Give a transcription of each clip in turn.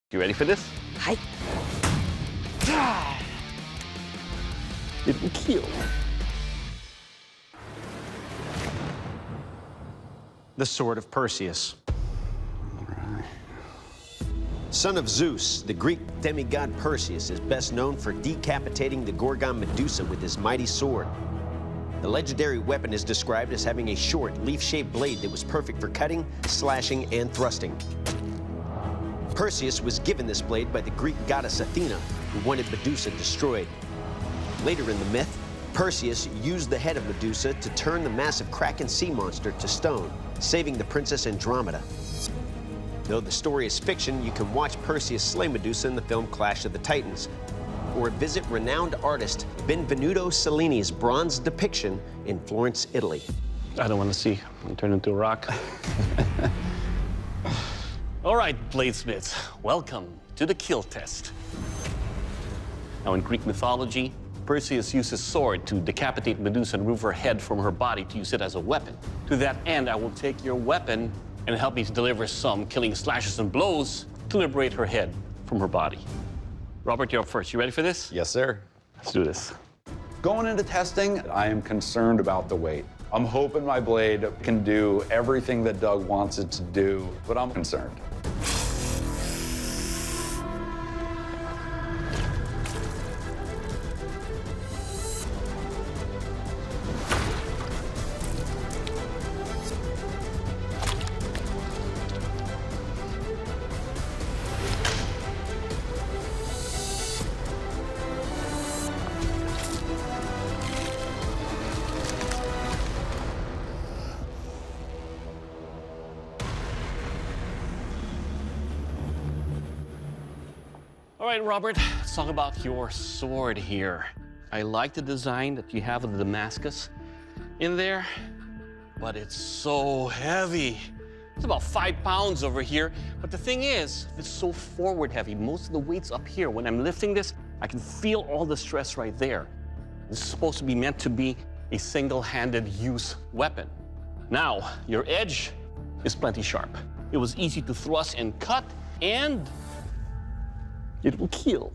You ready for this? Hi. It will kill. The Sword of Perseus. Son of Zeus, the Greek demigod Perseus is best known for decapitating the Gorgon Medusa with his mighty sword. The legendary weapon is described as having a short, leaf-shaped blade that was perfect for cutting, slashing, and thrusting. Perseus was given this blade by the Greek goddess Athena, who wanted Medusa destroyed. Later in the myth, Perseus used the head of Medusa to turn the massive Kraken sea monster to stone, saving the princess Andromeda. Though the story is fiction, you can watch Perseus slay Medusa in the film Clash of the Titans, or visit renowned artist Benvenuto Cellini's bronze depiction in Florence, Italy. I don't want to see. I'm turn into a rock. All right, bladesmiths, welcome to the kill test. Now, in Greek mythology, Perseus used his sword to decapitate Medusa and remove her head from her body to use it as a weapon. To that end, I will take your weapon and help me to deliver some killing slashes and blows to liberate her head from her body. Robert, you're up first. You ready for this? Yes, sir. Let's do this. Going into testing, I am concerned about the weight. I'm hoping my blade can do everything that Doug wants it to do, but I'm concerned. All right, Robert, let's talk about your sword here. I like the design that you have of the Damascus in there, but it's so heavy. It's about 5 pounds over here, but the thing is, it's so forward heavy. Most of the weight's up here. When I'm lifting this, I can feel all the stress right there. This is supposed to be meant to be a single-handed use weapon. Now, your edge is plenty sharp. It was easy to thrust and cut, and it will kill.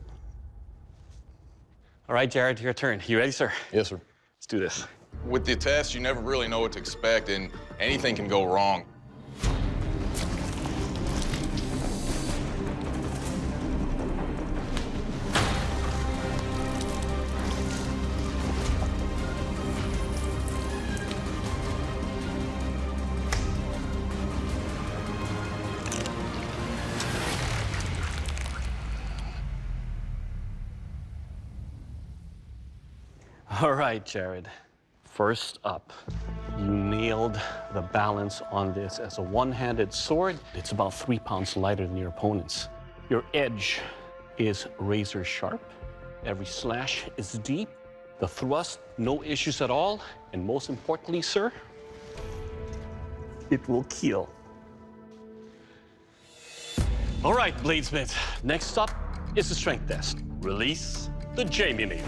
All right, Jared, your turn. You ready, sir? Yes, sir. Let's do this. With the test, you never really know what to expect, and anything can go wrong. All right, Jared. First up, you nailed the balance on this. As a one-handed sword, it's about 3 pounds lighter than your opponent's. Your edge is razor sharp. Every slash is deep. The thrust, no issues at all. And most importantly, sir, it will kill. All right, bladesmith. Next up is the strength test. Release the Jamie-meter.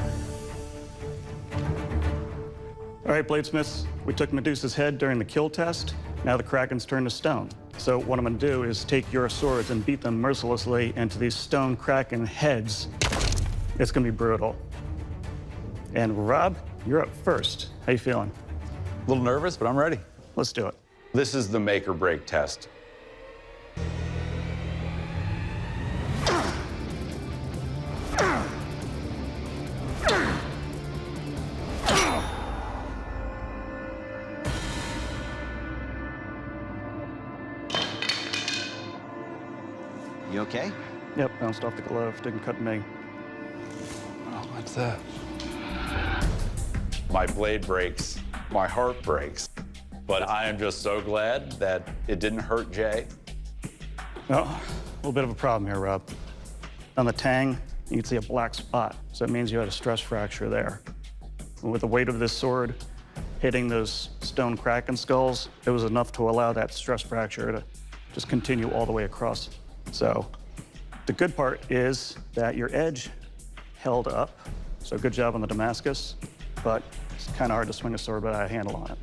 All right, bladesmiths, we took Medusa's head during the kill test. Now the Kraken's turned to stone. So what I'm gonna do is take your swords and beat them mercilessly into these stone Kraken heads. It's gonna be brutal. And Rob, you're up first. How you feeling? A little nervous, but I'm ready. Let's do it. This is the make or break test. You okay? Yep, bounced off the glove, didn't cut me. Oh, what's that? My blade breaks, my heart breaks, but I am just so glad that it didn't hurt Jay. Oh, a little bit of a problem here, Rob. On the tang, you can see a black spot, so it means you had a stress fracture there. And with the weight of this sword hitting those stone Kraken skulls, it was enough to allow that stress fracture to just continue all the way across. So the good part is that your edge held up, so good job on the Damascus, but it's kind of hard to swing a sword without a handle on it.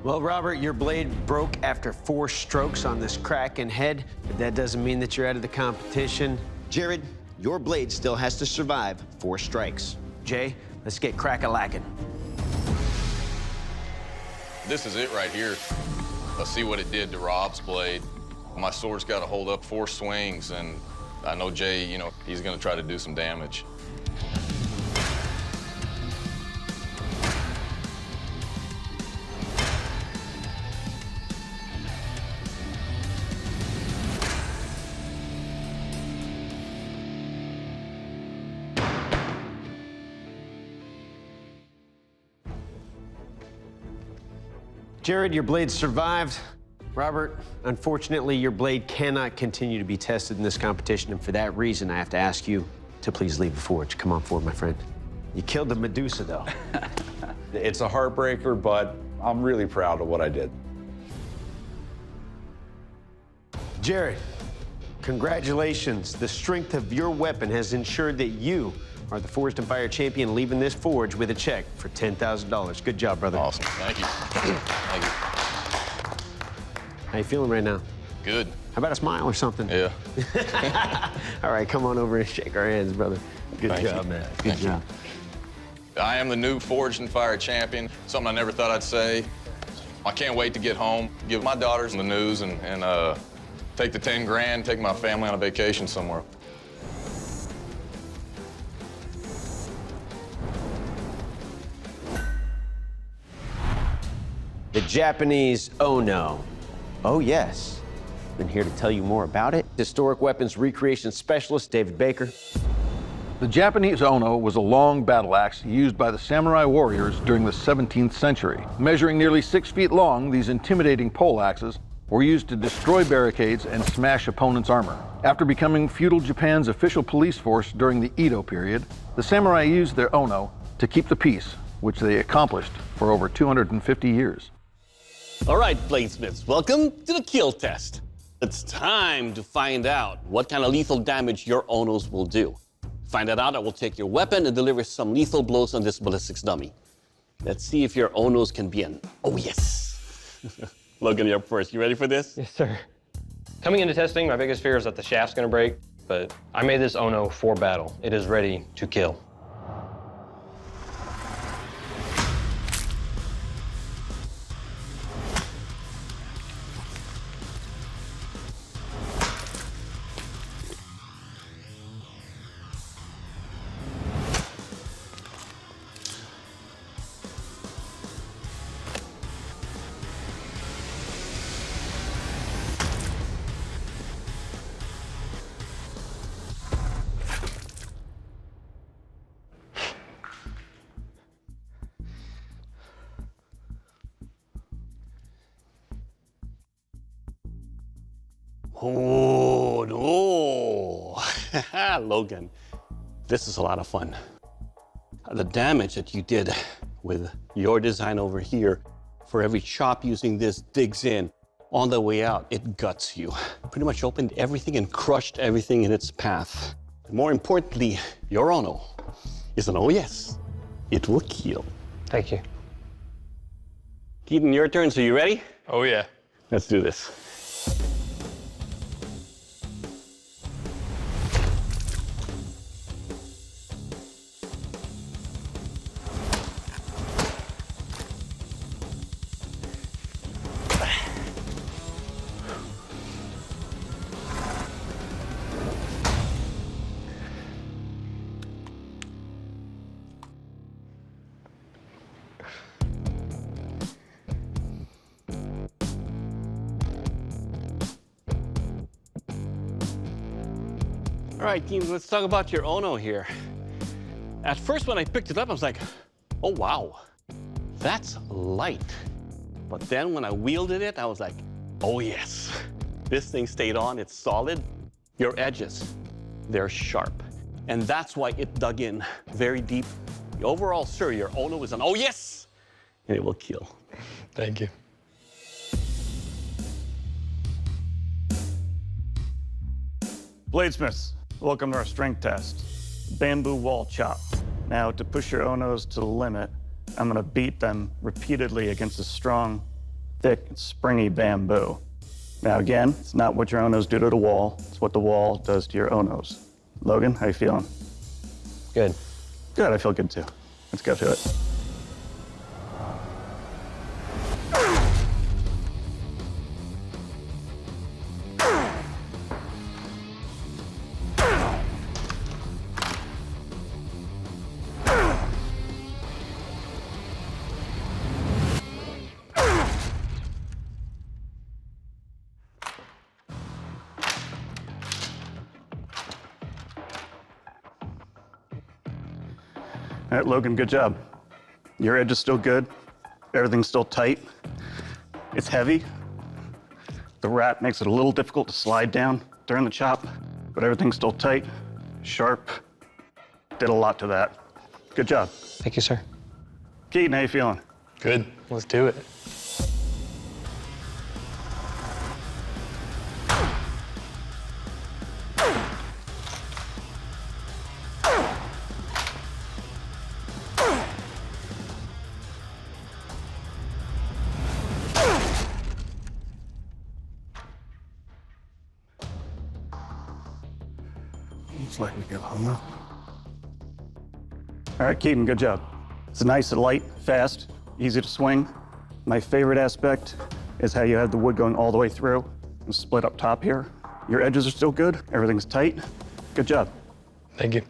Well, Robert, your blade broke after 4 strokes on this Kraken head, but that doesn't mean that you're out of the competition. Jared, your blade still has to survive 4 strikes. Jay, let's get crack-a-lackin'. This is it right here. Let's see what it did to Rob's blade. My sword's got to hold up 4 swings, and I know Jay, you know, he's going to try to do some damage. Jared, your blade survived. Robert, unfortunately, your blade cannot continue to be tested in this competition, and for that reason, I have to ask you to please leave the forge. Come on forward, my friend. You killed the Medusa, though. It's a heartbreaker, but I'm really proud of what I did. Jared, congratulations. The strength of your weapon has ensured that you are the Forged and Fire champion, leaving this forge with a check for $10,000. Good job, brother. Awesome. Thank you. Thank you. How you feeling right now? Good. How about a smile or something? Yeah. All right, come on over and shake our hands, brother. Good Thank job, you. man. Good Thank you. job. I am the new Forged and Fire champion. Something I never thought I'd say. I can't wait to get home, give my daughters the news, and take the 10 grand, take my family on a vacation somewhere. The Japanese Ono. Oh, yes. And here to tell you more about it, historic weapons recreation specialist David Baker. The Japanese Ono was a long battle axe used by the samurai warriors during the 17th century. Measuring nearly 6 feet long, these intimidating pole axes were used to destroy barricades and smash opponents' armor. After becoming feudal Japan's official police force during the Edo period, the samurai used their Ono to keep the peace, which they accomplished for over 250 years. All right, bladesmiths, welcome to the kill test. It's time to find out what kind of lethal damage your Onos will do. Find that out, I will take your weapon and deliver some lethal blows on this ballistics dummy. Let's see if your Onos can be an oh yes. Logan, you're up first. You ready for this? Yes, sir. Coming into testing, my biggest fear is that the shaft's gonna break, but I made this Ono for battle. It is ready to kill. Oh, no. Logan, this is a lot of fun. The damage that you did with your design over here, for every chop using this digs in. On the way out, it guts you. Pretty much opened everything and crushed everything in its path. More importantly, your Ono is an oh yes. It will kill. Thank you. Keaton, your turn, so you ready? Oh, yeah. Let's do this. All right, team, let's talk about your Ono here. At first, when I picked it up, I was like, oh, wow, that's light. But then when I wielded it, I was like, oh, yes, this thing stayed on, it's solid. Your edges, they're sharp. And that's why it dug in very deep. Overall, sir, your Ono is an oh, yes, and it will kill. Thank you. Bladesmiths, welcome to our strength test. Bamboo wall chop. Now, to push your Onos to the limit, I'm gonna beat them repeatedly against a strong thick, springy bamboo. Now again, it's not what your Onos do to the wall, it's what the wall does to your Onos. Logan, how you feeling? Good. Good, I feel good too. Let's go to it. All right, Logan, good job. Your edge is still good. Everything's still tight. It's heavy. The wrap makes it a little difficult to slide down during the chop, but everything's still tight, sharp. Did a lot to that. Good job. Thank you, sir. Keaton, how you feeling? Good. Let's do it. Looks like we get hung up. All right, Keaton, good job. It's nice and light, fast, easy to swing. My favorite aspect is how you have the wood going all the way through and split up top here. Your edges are still good. Everything's tight. Good job. Thank you.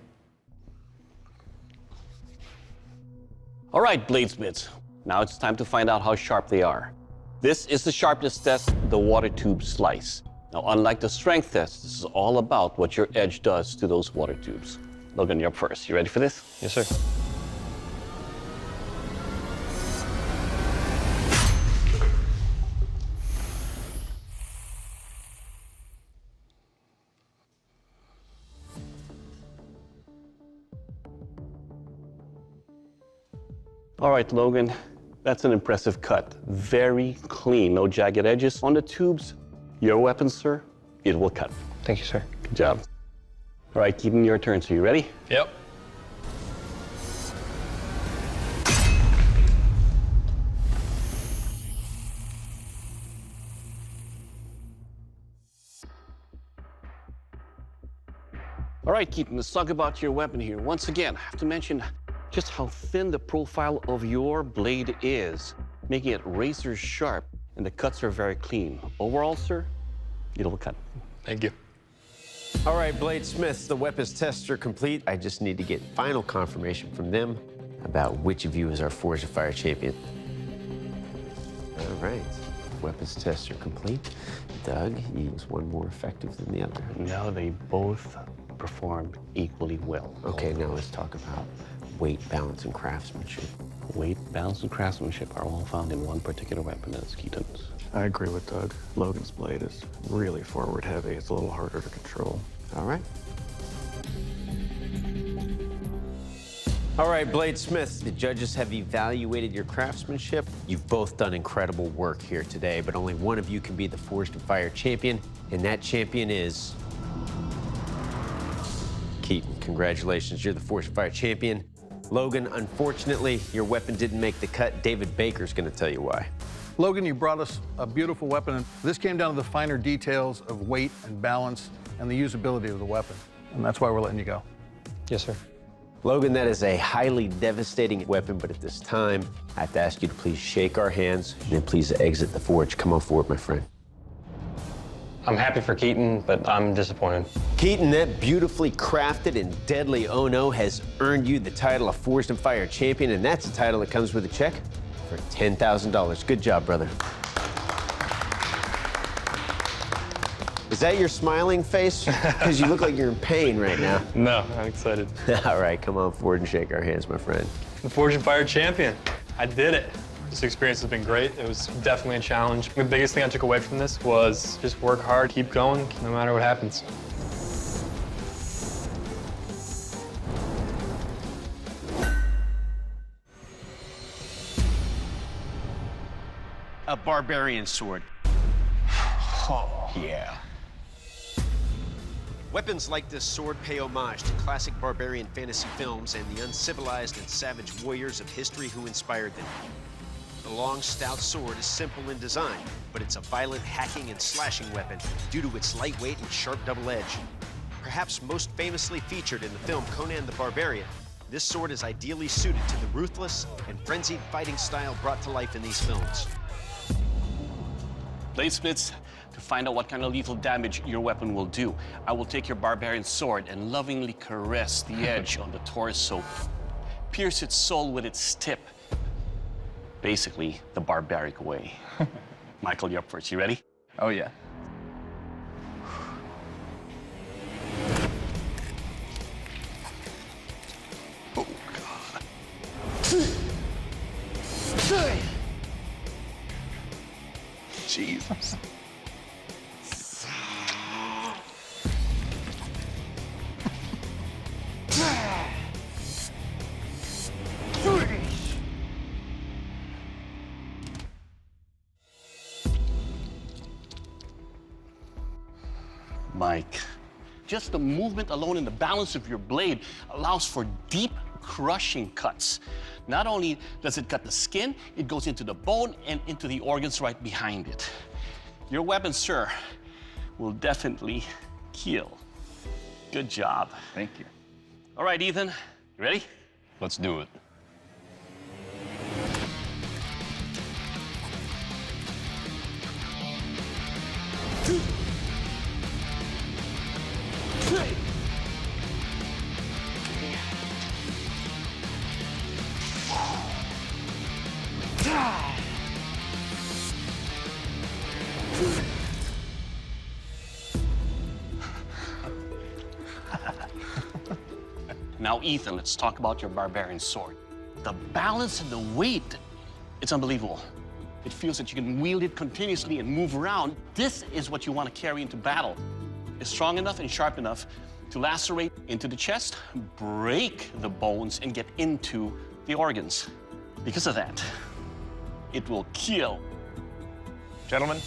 All right, bladesmiths. Now it's time to find out how sharp they are. This is the sharpness test, the water tube slice. Now, unlike the strength test, this is all about what your edge does to those water tubes. Logan, you're up first. You ready for this? Yes, sir. All right, Logan, that's an impressive cut. Very clean, no jagged edges on the tubes. Your weapon, sir, it will cut. Thank you, sir. Good job. All right, Keaton, your turn. So you ready? Yep. All right, Keaton, let's talk about your weapon here. Once again, I have to mention just how thin the profile of your blade is, making it razor sharp, and the cuts are very clean. Overall, sir, it'll cut. Thank you. All right, bladesmiths, the weapons tests are complete. I just need to get final confirmation from them about which of you is our Forged in Fire champion. All right, weapons tests are complete. Doug, he was one more effective than the other. Now they both performed equally well. Okay, now let's talk about weight, balance, and craftsmanship. Weight, balance, and craftsmanship are all found in one particular weapon, that's Keaton's. I agree with Doug. Logan's blade is really forward heavy. It's a little harder to control. All right. All right, bladesmiths, the judges have evaluated your craftsmanship. You've both done incredible work here today, but only one of you can be the Forged in Fire champion, and that champion is Keaton. Congratulations, you're the Forged in Fire champion. Logan, unfortunately, your weapon didn't make the cut. David Baker's gonna tell you why. Logan, you brought us a beautiful weapon, and this came down to the finer details of weight and balance and the usability of the weapon, and that's why we're letting you go. Yes, sir. Logan, that is a highly devastating weapon, but at this time, I have to ask you to please shake our hands and then please exit the forge. Come on forward, my friend. I'm happy for Keaton, but I'm disappointed. Keaton, that beautifully crafted and deadly Ono has earned you the title of Forged in Fire champion, and that's a title that comes with a check for $10,000. Good job, brother. Is that your smiling face? Because you look like you're in pain right now. No, I'm excited. All right, come on forward and shake our hands, my friend. The Forged in Fire champion. I did it. This experience has been great. It was definitely a challenge. The biggest thing I took away from this was just work hard, keep going, no matter what happens. A barbarian sword. Oh, yeah. Weapons like this sword pay homage to classic barbarian fantasy films and the uncivilized and savage warriors of history who inspired them. The long, stout sword is simple in design, but it's a violent hacking and slashing weapon due to its lightweight and sharp double edge. Perhaps most famously featured in the film Conan the Barbarian, this sword is ideally suited to the ruthless and frenzied fighting style brought to life in these films. Blade splits to find out what kind of lethal damage your weapon will do. I will take your barbarian sword and lovingly caress the edge on the torso. Pierce its soul with its tip. Basically, the barbaric way. Michael, you're up first. You ready? Oh, yeah. Oh, God. Jesus. Mike, just the movement alone and the balance of your blade allows for deep, crushing cuts. Not only does it cut the skin, it goes into the bone and into the organs right behind it. Your weapon, sir, will definitely kill. Good job. Thank you. All right, Ethan, you ready? Let's do it. Now, Ethan, let's talk about your barbarian sword. The balance and the weight, it's unbelievable. It feels that you can wield it continuously and move around. This is what you want to carry into battle. It's strong enough and sharp enough to lacerate into the chest, break the bones, and get into the organs. Because of that, it will kill. Gentlemen,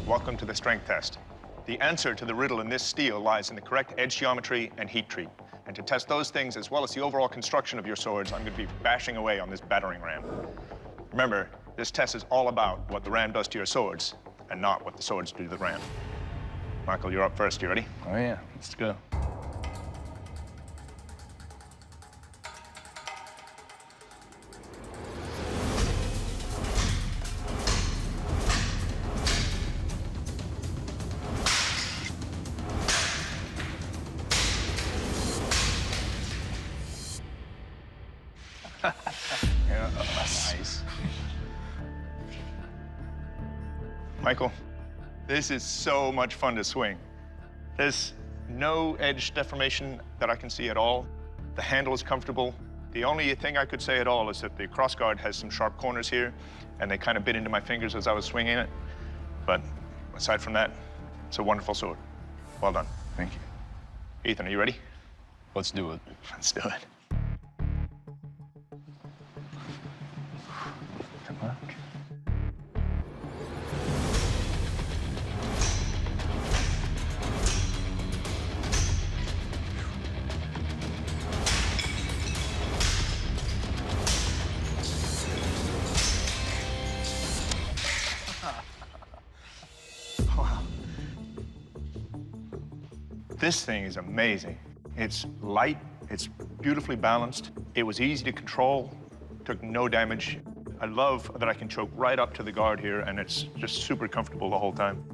welcome to the strength test. The answer to the riddle in this steel lies in the correct edge geometry and heat treat. And to test those things, as well as the overall construction of your swords, I'm going to be bashing away on this battering ram. Remember, this test is all about what the ram does to your swords, and not what the swords do to the ram. Michael, you're up first. You ready? Oh, yeah. Let's go. Yeah, nice. Michael, this is so much fun to swing. There's no edge deformation that I can see at all. The handle is comfortable. The only thing I could say at all is that the crossguard has some sharp corners here, and they kind of bit into my fingers as I was swinging it. But aside from that, it's a wonderful sword. Well done. Thank you. Ethan, are you ready? Let's do it. Let's do it. Come on. This thing is amazing. It's light, it's beautifully balanced. It was easy to control, took no damage. I love that I can choke right up to the guard here, and it's just super comfortable the whole time.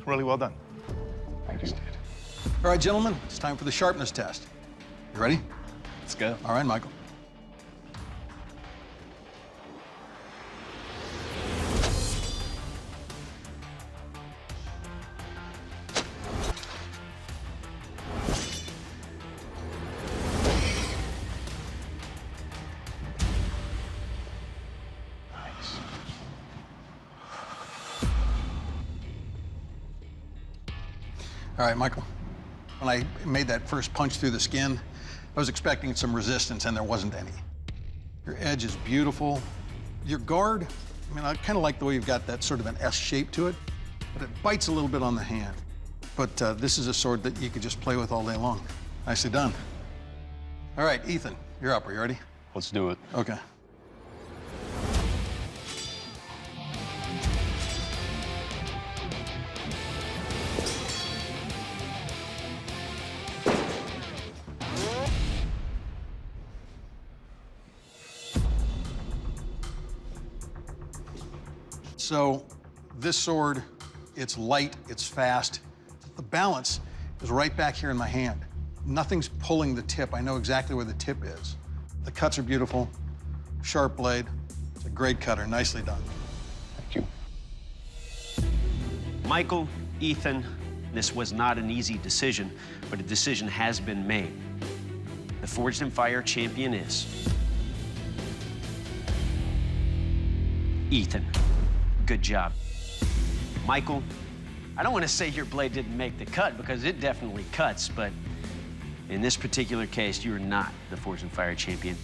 Really well done. Thank you. All right, gentlemen, it's time for the sharpness test. You ready? Let's go. All right, Michael. All right, Michael. When I made that first punch through the skin, I was expecting some resistance, and there wasn't any. Your edge is beautiful. Your guard, I mean, I kind of like the way you've got that sort of an S shape to it, but it bites a little bit on the hand. But this is a sword that you could just play with all day long. Nicely done. All right, Ethan, you're up. Are you ready? Let's do it. Okay. So this sword, it's light, it's fast. The balance is right back here in my hand. Nothing's pulling the tip. I know exactly where the tip is. The cuts are beautiful, sharp blade. It's a great cutter, nicely done. Thank you. Michael, Ethan, this was not an easy decision, but a decision has been made. The Forged in Fire champion is Ethan. Good job. Michael, I don't want to say your blade didn't make the cut because it definitely cuts, but in this particular case, you're not the Forged in Fire champion.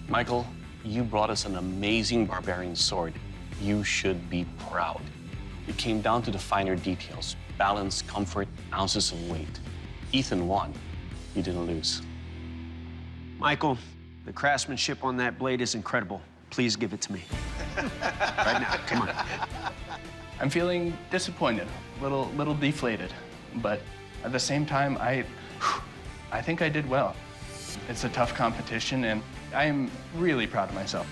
Michael, you brought us an amazing barbarian sword. You should be proud. It came down to the finer details: balance, comfort, ounces of weight. Ethan won. You didn't lose. Michael, the craftsmanship on that blade is incredible. Please give it to me. Right now, come on. I'm feeling disappointed, a little deflated, but at the same time, I think I did well. It's a tough competition, and I am really proud of myself.